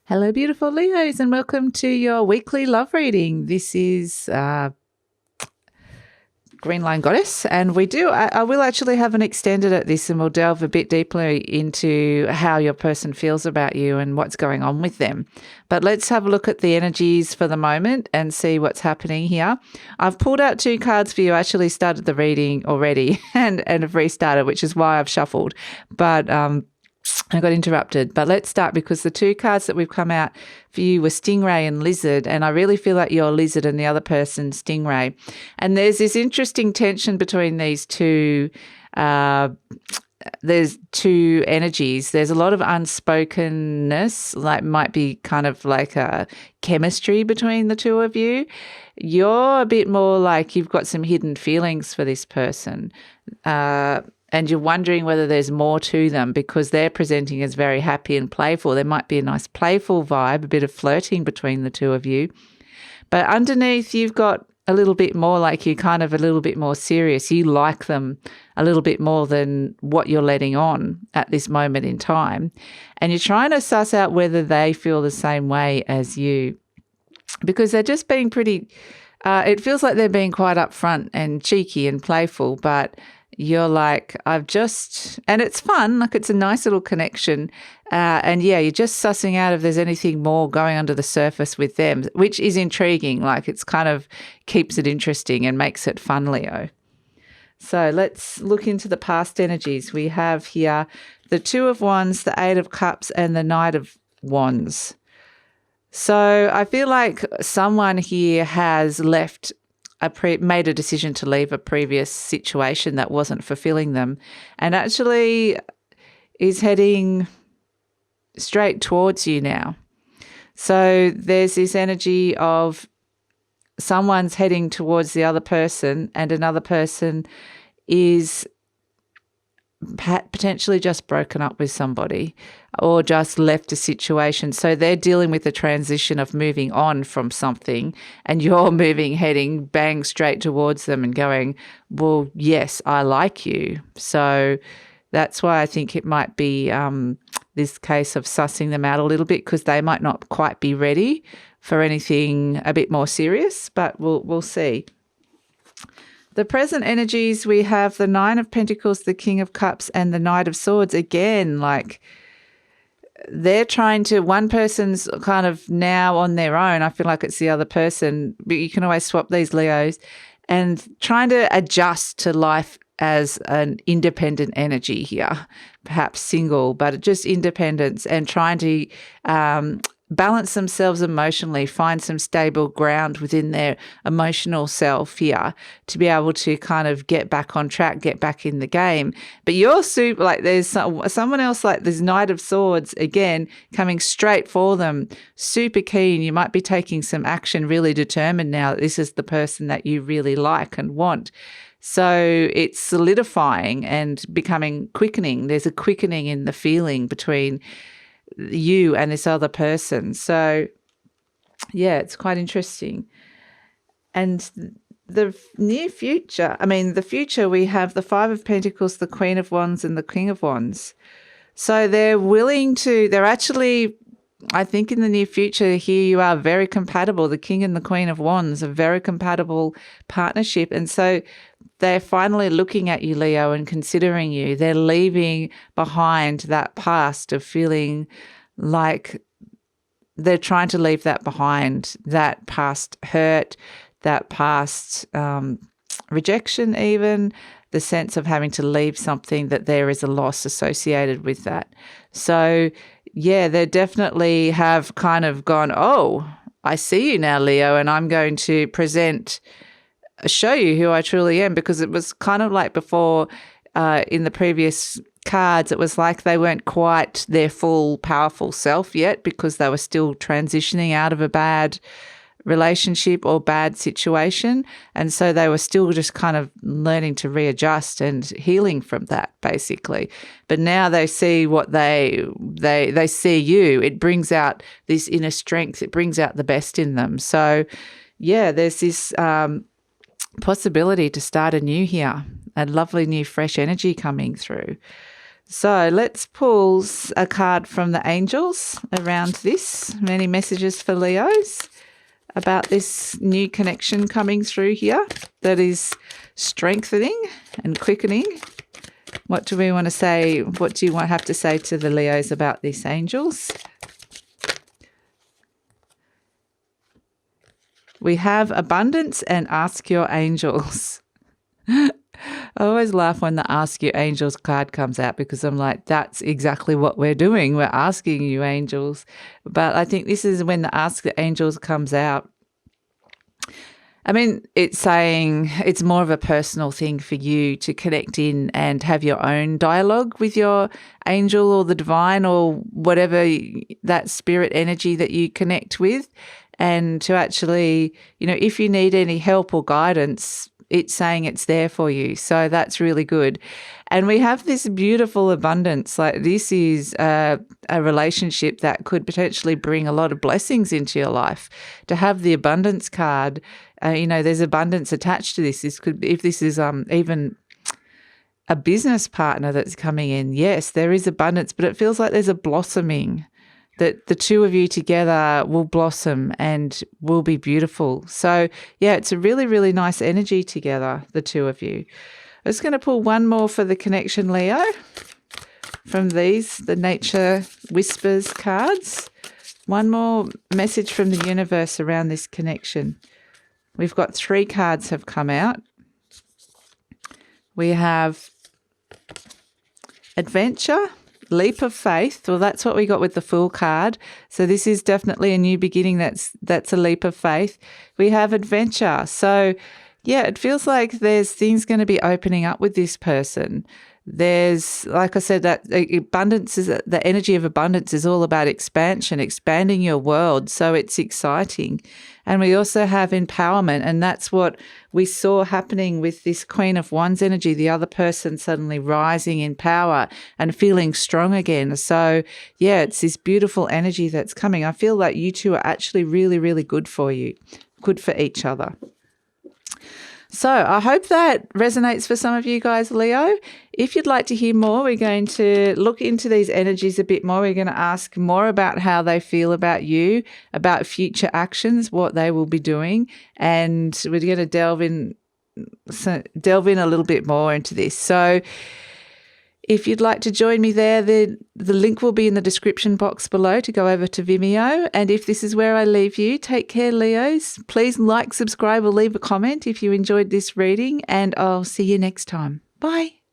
Hello, beautiful Leos, and welcome to your weekly love reading. This is GreenLion Goddess, and I will actually have an extended at this, and we'll delve a bit deeper into how your person feels about you and what's going on with them. But let's have a look at the energies for the moment and see what's happening here. I've pulled out 2 cards for you. I actually started the reading already and have restarted, which is why I've shuffled. But I got interrupted, but let's start because the 2 cards that we've come out for you were Stingray and Lizard, and I really feel like you're Lizard and the other person Stingray. And there's this interesting tension between these two. There's 2 energies. There's a lot of unspokenness, like might be kind of like a chemistry between the 2 of you. You're a bit more like you've got some hidden feelings for this person. And you're wondering whether there's more to them because they're presenting as very happy and playful. There might be a nice playful vibe, a bit of flirting between the 2 of you. But underneath, you've got a little bit more like you're kind of a little bit more serious. You like them a little bit more than what you're letting on at this moment in time. And you're trying to suss out whether they feel the same way as you because they're just being pretty, it feels like they're being quite upfront and cheeky and playful, but you're like, and it's fun, like it's a nice little connection. And yeah, you're just sussing out if there's anything more going under the surface with them, which is intriguing. Like it's kind of keeps it interesting and makes it fun, Leo. So let's look into the past energies. We have here the 2 of Wands, the 8 of Cups, and the Knight of Wands. So I feel like someone here has made a decision to leave a previous situation that wasn't fulfilling them and actually is heading straight towards you now. So there's this energy of someone's heading towards the other person and another person is potentially just broken up with somebody or just left a situation. So they're dealing with the transition of moving on from something and you're heading bang straight towards them and going, well, yes, I like you. So that's why I think it might be this case of sussing them out a little bit because they might not quite be ready for anything a bit more serious, but we'll see. The present energies, we have the 9 of Pentacles, the King of Cups, and the Knight of Swords. Again, like they're one person's kind of now on their own. I feel like it's the other person, but you can always swap these, Leos, and trying to adjust to life as an independent energy here, perhaps single, but just independence and trying to balance themselves emotionally, find some stable ground within their emotional self here to be able to kind of get back on track, get back in the game. But you're super, like there's someone else like this Knight of Swords, again, coming straight for them, super keen. You might be taking some action, really determined now that this is the person that you really like and want. So it's solidifying and becoming quickening. There's a quickening in the feeling between you and this other person. So yeah, it's quite interesting. And the near future, the future, we have the 5 of Pentacles, the Queen of Wands, and the King of Wands. So they're actually, I think in the near future here you are very compatible. The King and the Queen of Wands are very compatible partnership. And so they're finally looking at you, Leo, and considering you. They're leaving behind that past of feeling like they're trying to leave that behind, that past hurt, that past rejection even, the sense of having to leave something, that there is a loss associated with that. So yeah, they definitely have kind of gone, oh, I see you now, Leo, and I'm going to show you who I truly am, because it was kind of like before in the previous cards, it was like they weren't quite their full powerful self yet because they were still transitioning out of a bad relationship or bad situation. And so they were still just kind of learning to readjust and healing from that, basically. But now they see what they see you. It brings out this inner strength. It brings out the best in them. So yeah, there's this possibility to start anew here, a lovely new fresh energy coming through. So let's pull a card from the angels around this. Many messages for Leos about this new connection coming through here that is strengthening and quickening. What do we want to say? What do you have to say to the Leos about this, angels? We have abundance and ask your angels. I always laugh when the Ask Your Angels card comes out because I'm like, that's exactly what we're doing. We're asking you, angels. But I think this is when the Ask the Angels comes out. I mean, it's saying it's more of a personal thing for you to connect in and have your own dialogue with your angel or the divine or whatever that spirit energy that you connect with. And to actually, if you need any help or guidance, it's saying it's there for you. So that's really good. And we have this beautiful abundance. Like this is a relationship that could potentially bring a lot of blessings into your life. To have the abundance card, there's abundance attached to this. This could, if this is even a business partner that's coming in, yes, there is abundance, but it feels like there's a blossoming, that the two of you together will blossom and will be beautiful. So, yeah, it's a really, really nice energy together, the two of you. I'm just going to pull one more for the connection, Leo, from these, the Nature Whispers cards. One more message from the universe around this connection. We've got 3 cards have come out. We have Adventure, Leap of Faith. Well, that's what we got with the Fool card. So this is definitely a new beginning. That's a leap of faith. We have Adventure. So, yeah, it feels like there's things going to be opening up with this person. There's, like I said, that abundance is the energy of abundance is all about expansion, expanding your world. So it's exciting. And we also have empowerment. And that's what we saw happening with this Queen of Wands energy, the other person suddenly rising in power and feeling strong again. So, yeah, it's this beautiful energy that's coming. I feel like you two are actually really, really good for you, good for each other. So I hope that resonates for some of you guys, Leo. If you'd like to hear more, we're going to look into these energies a bit more. We're going to ask more about how they feel about you, about future actions, what they will be doing, and we're going to delve in a little bit more into this. So if you'd like to join me there, the link will be in the description box below to go over to Vimeo. And if this is where I leave you, take care, Leos. Please like, subscribe, or leave a comment if you enjoyed this reading, and I'll see you next time. Bye.